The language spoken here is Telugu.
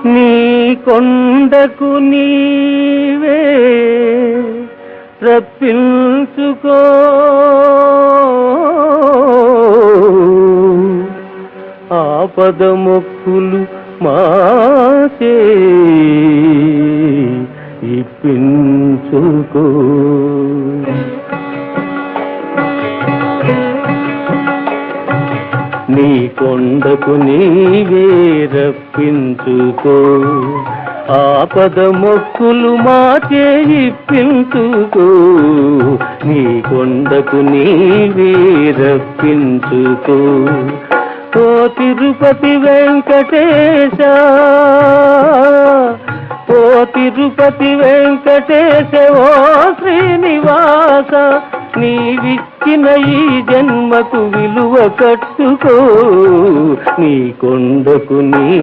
నీ కొండకు నీవే రప్పించుకో, ఆపద మొక్కులు మాచే ఇప్పించుకో. నీ కొండకు నీవే రప్పించుకో, ఆపద మొక్కులు మాచే ఇప్పించుకో. నీ కొండకు నీవే రప్పించుకో. ఓ తిరుపతి వెంకటేశ, ఓ తిరుపతి వెంకటేశ, ఓ శ్రీనివాస, నీవిచ్చిన ఈ జన్మకు విలువ కట్టుకో. నీ కొండకు నీ